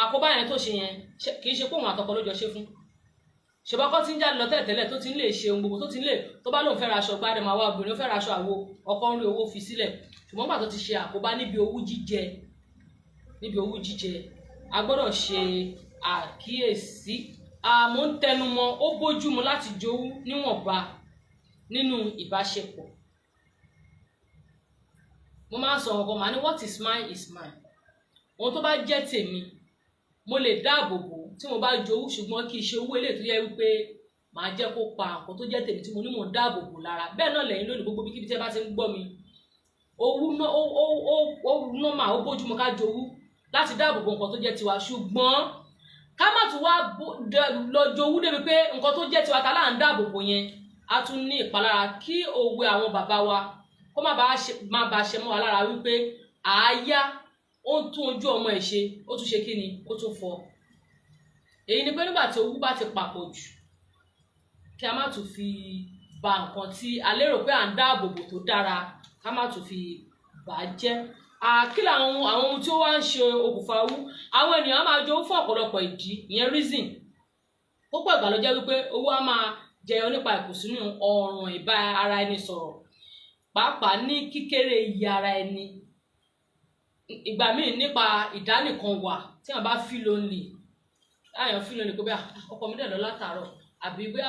àkóbá yẹn tó ṣe yẹn kì í ṣe pé òun àtọkọ ló jọ ṣe fún? Ṣèbọ́kọ́ tí ń jáde lọ tẹ́lẹ̀tẹ́lẹ̀ tó ti ń lè ṣe ohun gbogbo, tó bá lóun fẹ́ ra aṣọ gbádẹ́ máa wá obìnrin, ó fẹ́ ra aṣọ àwo, ọkọ ń rí owó fi sílẹ̀. Ṣùgbọ́n gbà tó ti ṣe àkóbá níbi owú jíjẹ, a gbọ́dọ̀ ṣe àkíyèsí. Àmọ́ ń tẹnumọ́, ó bójúmu láti jowú níwọ̀nba nínú ìbáṣepọ̀. Mo máa ń sọ ọkọ màá ní what is mine is mine. Ohun tó bá jẹ́ tèmi mo lè dáàbò bò tí mo bá jowú, ṣùgbọ́n kì í ṣe owó eléyìí tó yẹ wípé màá jẹ́ kó pa nǹkan tó jẹ́ tèmi tí mo ní mò ń dáàbò bò lára. Bẹ́ẹ̀ náà lẹ́yìn lónìí gbogbo kíbi tí ẹ bá ti ń gbọ́ mi, owú nọ́mà, ó bójúmu ká jowú láti dáàbò bò nǹkan tó jẹ́ tiwa, ṣùgbọ́n ká má tún wá lọ jowú débi pé nǹkan tó jẹ́ tiwa ta là ń dáàbò bò yẹn á tún ní ìpalára. Kí òwe àwọn bàbá wa kó má bàa ṣe mọ́ wa lára wípé àáyá ó ń tún ojú ọmọ ẹ̀ ṣe, ó tún ṣe kí ni, ó tún fọ́. Èyí ni pé nígbà tí owú bá ti papọ̀ jù, kí a má tún fi ba nǹkan tí a lérò pé à ń dáàbò bò tó dára, ká má tún fi bà á jẹ́. Kí làwọn ohun tí ó wá ń ṣe okùnfà owú? Àwọn ènìyàn máa jowú fún ọ̀pọ̀lọpọ̀ ìdí, ìyẹn reason. Púpọ̀ ìgbà ló jẹ́ wípé owú á máa jẹyọ nípa ìkùnsínú ọ̀ràn ìbá ara ẹni sọ̀rọ̀, pàápàá ní kíkéré iye ara ẹni. Ìgbà míì nípa ìdánìkan wà tí wọ́n bá feel lonely, láyàn feel lonely pé ọkọ mi dẹ̀ lọ látàárọ̀, àbí pé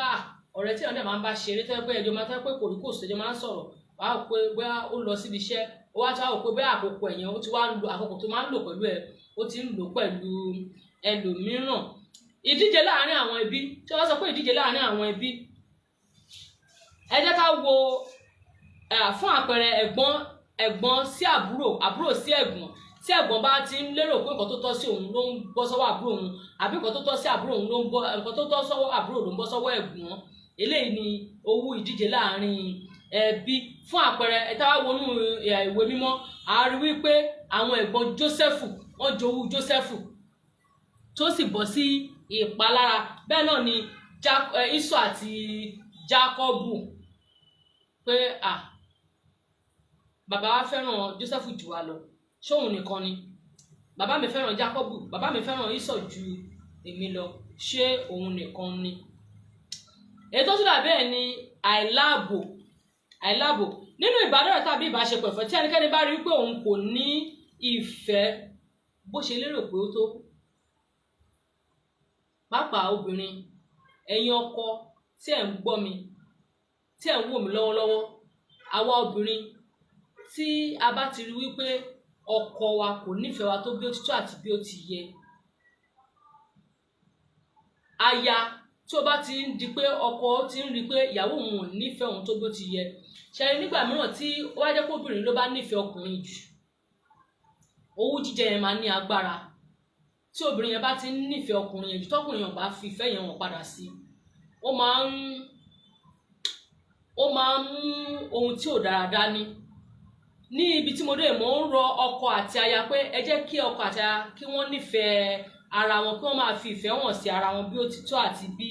ọ̀rẹ́ tí wọ́n dẹ̀ máa ń bá ṣeré tẹ́ pé ẹjọ́ máa tẹ́ pé kòríkòsì ẹjọ́ máa ń sọ̀rọ̀, wàá rò pé bóyá ó lọ síbi iṣẹ́, ó wá tí wàá rò pé bóyá àkókò ẹ̀yẹn ó ti wá ń lo àkókò tó máa ń lò pẹ̀lú ẹ̀, ó ti ń lò pẹ̀lú ẹlòmíràn. Ìdíje láàárín àwọn ẹbí, tí wọ́n sọ pé ìdíje láàárín àwọn ẹbí, ẹ jẹ́ ká wo fún àpẹẹrẹ ẹ̀gbọ́n sí àbúrò, àbúrò sí ẹ̀gbọ́n. Tí ẹ̀gbọ́n bá ti ń lérò pé nǹkan tó tọ́ sí òun ló ń bọ́ sọ́wọ́ àbúrò òun, àbí nǹkan tó tọ́ sí àbúrò òun nǹkan tó tọ́ sọ́wọ́ àbúrò ló ń bọ́ sọ́wọ́ ẹ̀gbọ́n, eléyìí ni owú ìdíje láàárín ẹbí. Fún àpẹẹrẹ tá bá wọnú ìwé mímọ́, a rí wípé àwọn ẹ̀gbọ́n Jósẹ́fù wọ́n jowú Jósẹ́fù tó sì bọ́ sí ìpalára. Bẹ́ẹ̀ náà ni Ísọ̀ àti Jákọ́bù, pé bàbá wa fẹ́ràn Jósẹ́fù jù wá lọ, ṣóun nìkan ni? Bàbá mi fẹ́ràn Jákọ́bù, bàbá mi fẹ́ràn Ísọ̀ ju èmi lọ, ṣé òun nìkan ni? Èyí tó tún dà bẹ́ẹ̀ ni àìláàbò nínú ìbádọ́rẹ̀ẹ́ tàbí ìbáṣepọ̀ ìfẹ́. Tí ẹnikẹ́ni bá rí pé òun kò ní ìfẹ́ bó ṣe lérò pé ó tó, pàápàá obìnrin, ẹ̀yin ọkọ tí ẹ̀ ń gbọ́ mi, tí ẹ̀ ń wò mí lọ́wọ́lọ́wọ́, àwa obìnrin tí a bá ti rí wípé ọkọ wa kò nífẹ̀ẹ́ wa tó bí ó ti tó àti bí ó ti yẹ, aya tí ó bá ti ń di pé ọkọ ti ń rí pé ìyàwó òun ò nífẹ̀ẹ́ òun tó bí ó ti yẹ, ṣẹ́ni nígbà mìíràn tí ó wá jẹ́ pé obìnrin ló bá nífẹ̀ẹ́ ọkùnrin jù, owú jíjẹ yẹn máa ní agbára. Tí obìnrin yẹn bá ti ń nífẹ̀ẹ́ ọkùnrin yẹn jù, tọkùnrin yẹn bá fi ìfẹ́ yẹn wọ̀n padà sí, ó máa ń mú ohun tí ò dára dání. Ní ibi tí mo dé, mò ń rọ ọkọ àti aya pé ẹ jẹ́ kí ọkọ àti aya kí wọ́n nífẹ̀ẹ́ ara wọn, kí wọ́n máa fi ìfẹ́ wọn sí ara wọn bí ó ti tọ́ àti bí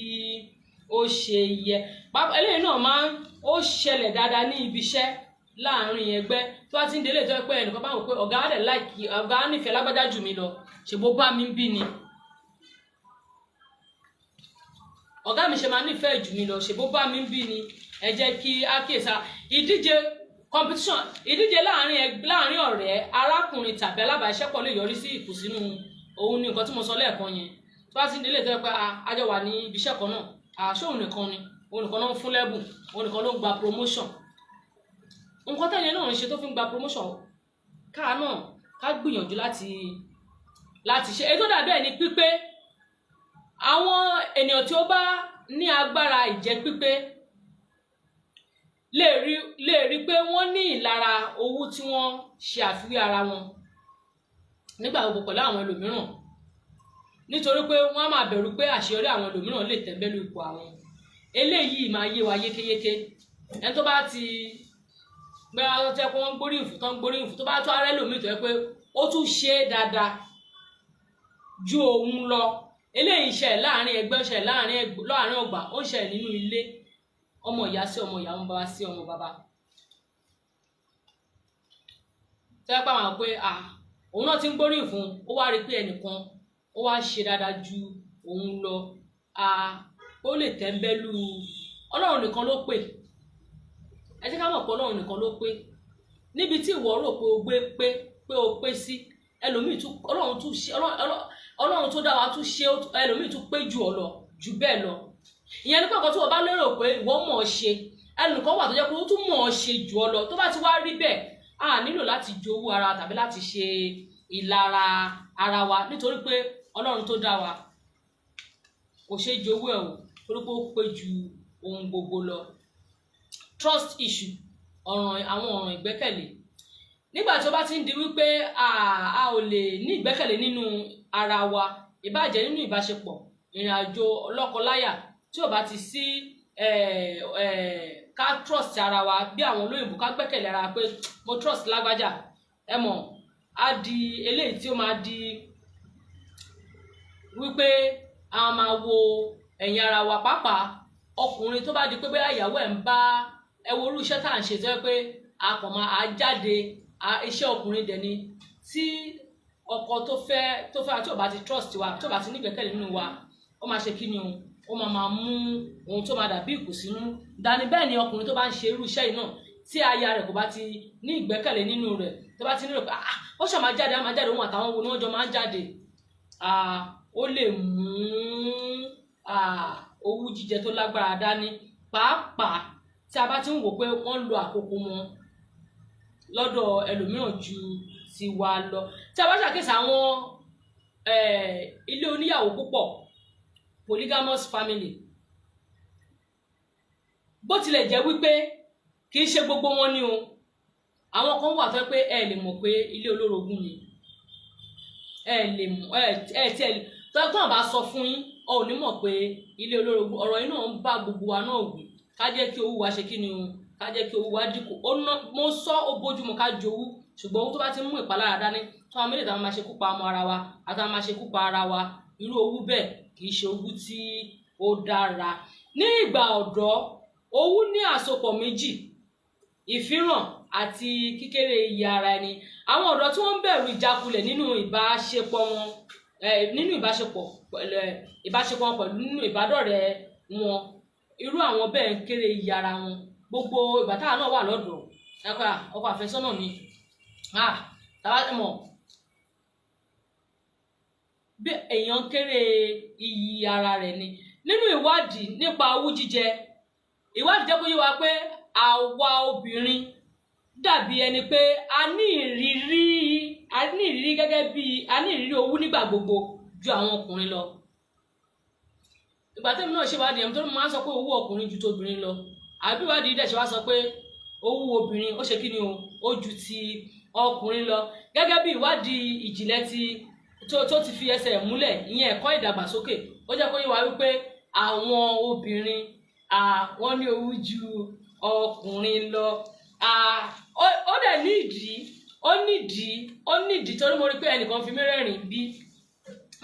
ó ṣe yẹ. Eléyìí náà ó ṣẹlẹ̀ dáadáa ní ibi iṣẹ́ láàárín ẹgbẹ́, tó bá ti ń délé tó pé ẹnìkan bá wò pé ọ̀gá nífẹ̀ẹ́ lágbájá jù mí lọ, ṣèbó bá mi ń bí ni? Ọ̀gá mi ṣe máa nífẹ̀ẹ́ jù mí lọ, ṣèbó bá mi ń bí ni? Ẹ jẹ́ kí á kíyèsí competition, ìdíje láàárín ọ̀rẹ́, arákùnrin tàbí alábàáṣepọ̀ lè yọrí sí ìkùnsínú. Òun ni nǹkan tí mo sọ lẹ́ẹ̀kan yẹn. Tó bá ti ń délé tó pé a jọ wà ní ibi iṣẹ́ kan náà, ṣé òun nìkan ni? Òun nìkan ló ń fún lẹ́bùn, òun nìkan ló ń gba promotion. Nǹkan tẹ́lẹ̀ náà ń ṣe tó fi ń gba promotion, káà náà ká gbìyànjú láti ṣe. Èyí tó dà bẹ́ẹ̀ ni pípé. Àwọn ènìyàn tí ó bá ní agbára ìjẹ́ pípé lè rí pé wọ́n ní ìlara owú tí wọ́n ṣe àfiwé ara wọn nígbà gbogbo pẹ̀lú àwọn ẹlòmíràn, nítorí pé wọ́n á máa bẹ̀rù pé àṣeyọrí àwọn ẹlòmíràn lè tẹ̀mbẹ́lú ipò àwọn. Eléyìí máa yé wa yékéyéké. Ẹni tó bá ti gbẹ́ra tó tẹ́ pé wọ́n gbóríyìn fún tó bá tó ara ẹlòmíì tó yẹ pé ó tún ṣe é dáadáa ju òun lọ. Eléyìí ṣẹlẹ̀ láàárín ẹgbẹ́, ṣẹlẹ̀ láàárín ọgbà, ó ń ṣẹlẹ̀ nínú ilé, ọmọ ìyá sí ọmọ ìyá, ọmọ bàbá sí ọmọ bàbá. Tẹ́ pé àwọn pé òun náà ti ń gbóríyìn fún, ó wá rí pé ẹnìkan ó wá ṣe dáadáa ju òun lọ, ó lè tẹ́ńbẹ́lú. Ọlọ́run nìkan ló pè. Ẹ jẹ́ ká mọ̀ pé Ọlọ́run nìkan ló pè. Níbi tí ìwọ rò pé o pé sí, ẹlòmíì tún Ọlọ́run tó dá wa tún ṣe, ẹlòmíì tún pé jù ọ lọ, jù bẹ́ẹ̀ lọ. Ìyẹn ní kankan tí wọ́n bá lérò pé ìwọ mọ̀ ọ́ ṣe, ẹnìkan wà tó jẹ́ pé ó tún mọ̀ ọ́ ṣe jù ọ lọ. Tó bá ti wá rí bẹ́ẹ̀, a nílò láti jowú ara tàbí láti ṣe ìlara ara wa, nítorí pé Ọlọ́run tó dá wa kò ṣe jowú ẹ̀ o, torí pé ó pé ju ohun gbogbo lọ. Trust issue, àwọn ọ̀ràn ìgbẹ́kẹ̀lé. Nígbà tí ó bá ti ń di wípé a ò lè ní ìgbẹ́kẹ̀lé nínú ara wa, ìbájẹ́ nínú ìbáṣepọ̀, ìrìn àjò lọ́kọláya, tí ò bá ti sí ká trust ara wa bí àwọn olóyìnbó, ká gbẹ́kẹ̀lé ara pé mo trust lágbájá, ẹ mọ̀ á di eléyìí tí ó máa di wípé a máa wo ẹ̀yìn ara wa. Pàápàá ọkùnrin tó bá di pé bóyá ìyàwó ẹ̀ ń bá ẹ wo irú iṣẹ́ tá à ń ṣe tó yẹ pé a kàn máa jáde iṣẹ́ ọkùnrin dẹ̀ ni, tí ọkọ tó fẹ́ tí ò bá ti trust wa, tí ò bá ti ní ìgbẹ́kẹ̀lé nínú wa, ó máa ṣe kí ni o, ó máa mú ohun tó máa dàbí ìkùnsínú dání. Bẹ́ẹ̀ ni ọkùnrin tó bá ń ṣe irú iṣẹ́ yìí náà, tí aya rẹ̀ kò bá ti ní ìgbẹ́kẹ̀lé nínú rẹ̀, tó bá ti nílò pé ó ṣe máa jáde òun àtàwọn wo ni wọ́n jọ máa ń jáde, ó lè mú owú jíjẹ tó lágbára dání. Pàápàá tí a bá ti ń wò pé wọ́n lo àkókò wọn lọ́dọ̀ ẹlòmíràn ju tiwa lọ. Tí a bá ṣàkíyèsí àwọn ilé oníyàwó púpọ̀, polygamous family, bó tilẹ̀ jẹ́ wípé kì í ṣe gbogbo wọn ni o, àwọn kan wà fẹ́ pé ẹ lè mọ̀ pé ilé olórogún ni, ẹ lè mọ̀ tí ẹ tọ́jú bá sọ fún yín ọ ò ní mọ̀ pé ilé olórogún. Ọ̀rọ̀ yìí náà ń bá gbogbo wa náà wí, ká jẹ́ kí owó wa ṣe kí ni o, ká jẹ́ kí owó wa dínkù. Mo sọ ó bójúmu ká jowú, ṣùgbọ́n owó tó bá ti mú ìpalára dání, tó àwọn méjèèjì máa ṣe kú pa ọmọ ara wa àtàwọn máa ṣe kú pa ara wa, irú owó bẹ́ẹ̀ kì í ṣe owó tí ó dára. Ní ìgbà ọ̀dọ́, owó ní àsopọ̀ méjì, ìfíràn àti kíkéré iye ara ẹni. Àwọn ọ̀dọ́ tí wọ́n ń bẹ̀rù ìjákulẹ̀ nínú ìbáṣepọ̀ wọn, nínú ìbáṣepọ̀ pẹ̀lú nínú ìbádọ́rẹ̀ẹ́ wọn, irú àwọn bẹ́ẹ̀ ń kéré iye ara wọn. Gbogbo ìgbà táwa náà wà lọ́dọ̀ ọkọ àfẹ́sọ́nà mi, tàbá mọ̀ bí èèyàn kéré iye ara rẹ̀ ni. Nínú ìwádìí nípa owú jíjẹ, ìwádìí jẹ́ kó yé wa pé àwa obìnrin dàbí ẹni pé a ní ìrírí gẹ́gẹ́ bí a ní ìrírí owú nígbà gbogbo ju àwọn ọkùnrin lọ. Ìgbà tẹ́mi náà ṣe wádìí ẹ̀mí tó máa ń sọ pé owó ọkùnrin ju tóbìnrin lọ, àbí ìwádìí dẹ̀ ṣe wá sọ pé owó obìnrin ó ṣe kí ni o, ó ju ti ọkùnrin lọ. Gẹ́gẹ́ bí ìwádìí ìjìnlẹ̀ tó ti fi ẹsẹ̀ múlẹ̀, ìyẹn ẹ̀kọ́ ìdàgbàsókè, ó jẹ́ kó yé wa wípé àwọn obìnrin wọ́n ní owó ju ọkùnrin lọ. Ó dẹ̀ nídìí torí mo rí pé ẹnìkan fi mí rẹ́rìn bí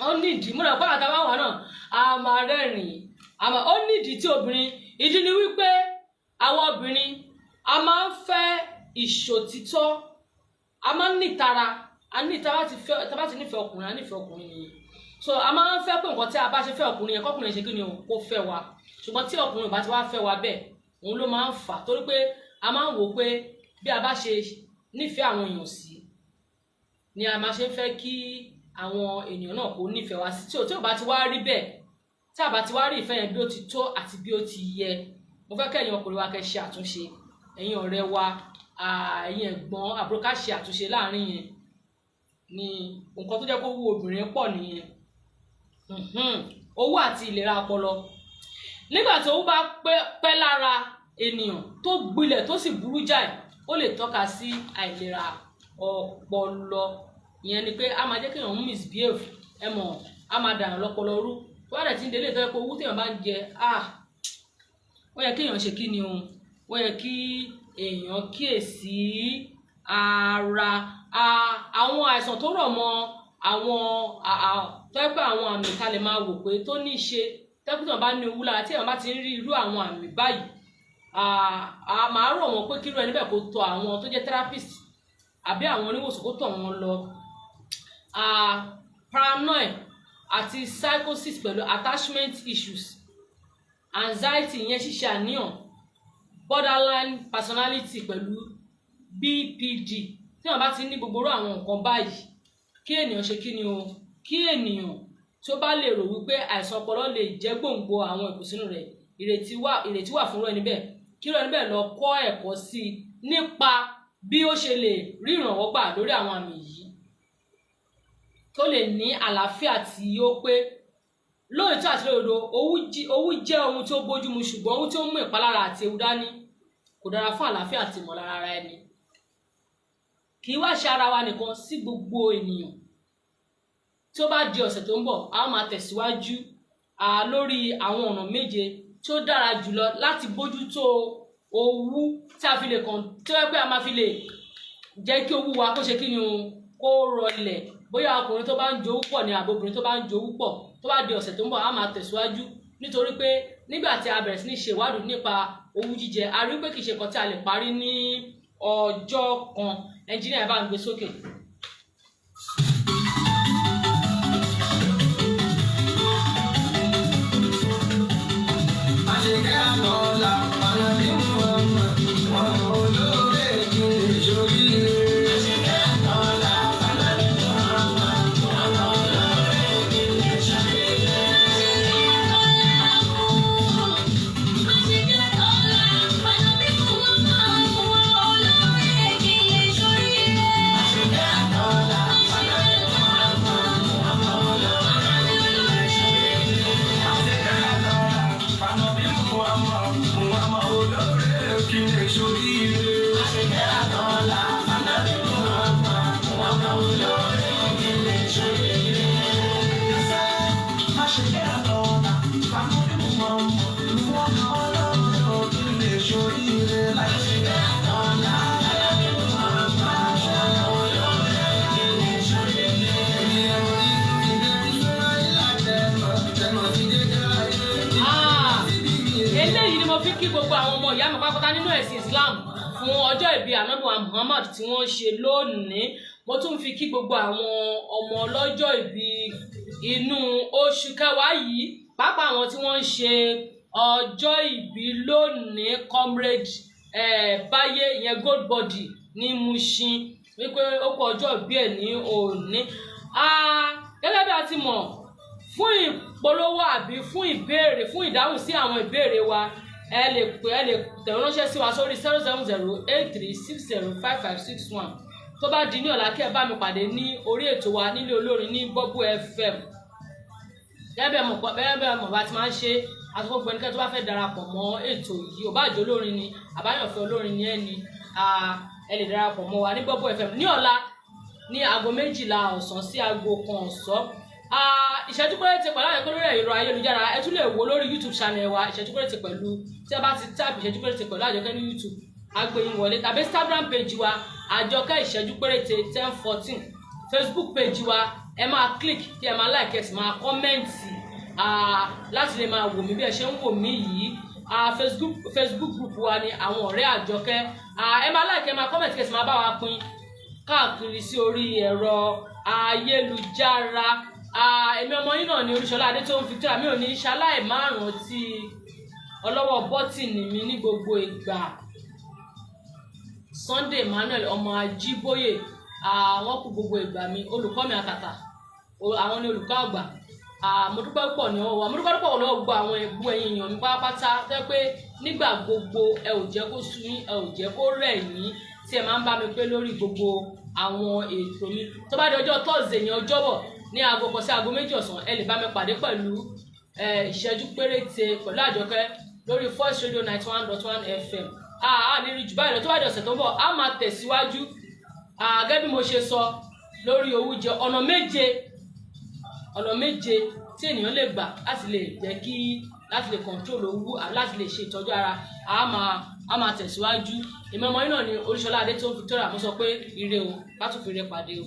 ó nídìí, mo rò pé àtàwọn àwọn náà a máa rẹ́rìn, ó nídìí tí obìnrin, ìdí ni wípé àwọn obìnrin a máa ń fẹ́ ìṣòtítọ́, a máa ń nítara, tá bá ti nífẹ̀ẹ́ ọkùnrin, a nífẹ̀ẹ́ ọkùnrin nìyẹn. So a máa ń fẹ́ pé nǹkan tí a bá ṣe fẹ́ ọkùnrin yẹn, kọ́kùnrin ṣe kí ni o, kó fẹ́ wa. Ṣùgbọ́n tí ọkùnrin ò bá ti wá fẹ́ wa bẹ́ẹ̀, òun ló máa ń fà, torí pé a máa ń wò pé bí a bá ṣe nífẹ̀ẹ́ àwọn èèyàn sí ni a máa ṣe ń fẹ́ kí àwọn ènìyàn náà kó nífẹ̀ẹ́ wa sí. Tí ò bá ti wá rí bẹ́ẹ̀, tí a bá ti wá rí ìfẹ́ yẹn bí ó ti tó àti bí ó ti yẹ, mo fẹ́ kẹ́yin ọkùnrin wa kẹ́ ṣe àtúnṣe, ẹ̀yin ọ̀rẹ́ wa, ẹ̀yin ẹ̀gbọ́n àbúrò, ká ṣe àtúnṣe láàrin yẹn. Ni nǹkan tó jẹ́ kó wú obìnrin pọ̀ nìyẹn. Owó àti ìlera ọpọlọ. Nígbà tí owó bá pẹ́ lára ènìyàn tó gbilẹ̀ tó sì burú jáì, ó lè tọ́ka sí àìlera ọpọlọ. Ìyẹn ni pé a máa jẹ́ kéèyàn misbehave, ẹ mọ̀, a máa dàyàn lọ́pọlọ rú. Tó bá dẹ̀ ti ń délé tó yẹ pé owó téèyàn bá ń jẹ, ó yẹ kéèyàn ṣe kí ni o, ó yẹ kí èèyàn kíyèsí ara. Àwọn àìsàn tó rọ̀ mọ́ àwọn tó yẹ pé àwọn àmì ká lè máa wò pé tó ní ṣe tẹ́kùtàn bá ní owú lára, tí èèyàn bá ti ń rí irú àwọn àmì báyìí, màá rọ̀ wọ́n pé kírú ẹni bẹ́ẹ̀ kó tọ̀ àwọn tó jẹ́ therapist àbí àwọn oníwòsàn kó tọ̀ wọ́n lọ. Paranoid àti psychosis pẹ̀lú attachment issues, anxiety ìyẹn ṣíṣe àníyàn, borderline personality pẹ̀lú BPD. Tí wọ́n bá ti ní gbogbo àwọn nǹkan báyìí, kí ènìyàn ṣe kí ni o, kí ènìyàn tó bá lè rò wípé àìsàn ọpọlọ lè jẹ́ gbòǹgbò àwọn ìkùnsínú rẹ̀, ìrètí wà fún ẹni bẹ́ẹ̀, kí ẹni bẹ́ẹ̀ lọ kọ́ ẹ̀kọ́ sí nípa bí ó ṣe lè rí ìrànwọ́ gbà lórí àwọn àmì yìí, tó lè ní àlàáfíà tí ó pé. Lóòótọ́ àti lódodo, owú jẹ́ ohun tí ó bójúmu, ṣùgbọ́n ohun tí ó mú ìpalára àti ewu dání kò dára fún àlàáfíà àti ìmọ̀lára ara ẹni. Kì í wá ṣe ara wa nìkan, sí gbogbo ènìyàn. Tí ó bá di ọ̀sẹ̀ tó ń bọ̀, a máa tẹ̀síwájú lórí àwọn ọ̀nà méje tí ó dára jùlọ láti bójútó owú tí a fi lè kàn tí ó yẹ pé a máa fi lè jẹ́ kí owú wa kó ṣe kí ni o kó rọlẹ̀ bóyá ọkùnrin tó bá ń jowú pọ̀ ni àbí obìnrin tó bá ń jowú pọ̀ tó bá di ọ̀sẹ̀ tó ń bọ̀ á máa tẹ̀síwájú nítorí pé nígbà tí a bẹ̀rẹ̀ sí ní ṣe ìwádìí nípa owú jíjẹ a rí pé kì í ṣe nǹkan tí a lè parí ní ọjọ́ kan. ẹnjíníà bá ń gbé sókè. fi kí gbogbo àwọn ọmọ ìyá mi pátápátá nínú ẹ̀sìn Islam fún ọjọ́ ìbí Ànábì wa Muhammad tí wọ́n ṣe lónìí. Mo tún fi kí gbogbo àwọn ọmọ ọlọ́jọ́ ìbí inú oṣù kẹwàá yìí, pàápàá àwọn tí wọ́n ń ṣe ọjọ́ ìbí lónìí, comrade Báyé ìyẹn Gold Body ní Mushin, wípé ó kọ ọjọ́ ìbí ẹ̀ ní òní. Gẹ́gẹ́ bí a ti mọ̀, fún ìpolówó àbí fún ìbéèrè, fún ìdáhùn sí àwọn ìbéèrè wa, ẹ lè tẹ̀ ránṣẹ́ sí wa sórí 07083605561. tó bá di ní ọ̀la kí ẹ bá mi pàdé ní orí ètò wa nílé olórin ní Bubble FM. Gẹ́gẹ́ bẹ́ẹ̀ mọ̀ bá ti máa ń ṣe àtúgbò ẹnikẹ́ni tó bá fẹ́ darapọ̀ mọ́ ètò yìí, ò bá jẹ́ olórin ni àbáyọ̀fẹ́ olórin ni ẹni, ẹ lè darapọ̀ mọ́ wa ní Bubble FM ní ọ̀la ní aago 12 ọ̀sán sí aago 1 ọ̀sán. Ìṣẹ́jú péréte pẹ̀lú àyẹ̀kọ́ lórí ẹ̀rọ ayélujára, ẹ tún lè wo lórí YouTube channel wa ìṣẹ́jú péréte pẹ̀lú, tí ẹ bá ti tap ìṣẹ́jú péréte pẹ̀lú Àjọkẹ́ ní YouTube agbẹ̀yìn wọlé, tàbí Instagram page wa Àjọkẹ́ ìṣẹ́jú péréte 1014, Facebook page wa ẹ máa click kí ẹ máa like ẹ sì máa comment láti lè máa wò mí bí ẹ ṣe ń wò mí yìí. Facebook group wa ni àwọn ọ̀rẹ́ Àjọkẹ́, ẹ máa like ẹ máa comment kí ẹ sì máa bá wa pín káàkiri sí orí ẹ̀rọ ayélujára. Èmi ọmọ yín náà ni Olúṣọlá Adétóun Victoria, mi ò ní ṣaláì márùn tí ọlọ́wọ́ bọ́tìnì mi ní gbogbo ìgbà, Sunday Emmanuel ọmọ Ajíbóyè, wọ́n kú gbogbo ìgbà mi, olùkọ́ mi àtàtà, àwọn ni olùkọ́ àgbà. Mo dúpẹ́ púpọ̀ ní ọwọ́ wa, mo dúpẹ́ púpọ̀ lọ́wọ́ gbogbo àwọn ẹ̀bú ẹ̀yin èèyàn mi pátápátá, tó yẹ pé nígbà gbogbo ẹ ò jẹ́ kó sú yín, ẹ ò jẹ́ kó rẹ̀ yín, tí ẹ máa ń bá mi pé lórí gbogbo àwọn ètò mi. Tó bá di ọjọ́ Thursday ní ọjọ́bọ̀ ní aago kan sí aago 2 ọ̀sán, ẹ lè bá mi pàdé pẹ̀lú ìṣẹ́jú péréte pẹ̀lú Àjọkẹ́ lórí Voice Radio 91.1 FM. Ní rí jù báyìí lọ. Tó bá di ọ̀sẹ̀ tó ń bọ̀, a máa tẹ̀síwájú gẹ́gẹ́ bí mo ṣe sọ lórí owú jẹ, ọ̀nà méje tí ènìyàn lè gbà láti lè jẹ́ kí láti lè control owú àti láti lè ṣe ìtọ́jú ara. A máa tẹ̀síwájú. Èmi ọmọ yín náà ni Olúṣọlá Adétóun Victoria, mo sọ pé ire o, bá tún fi ire pàdé o.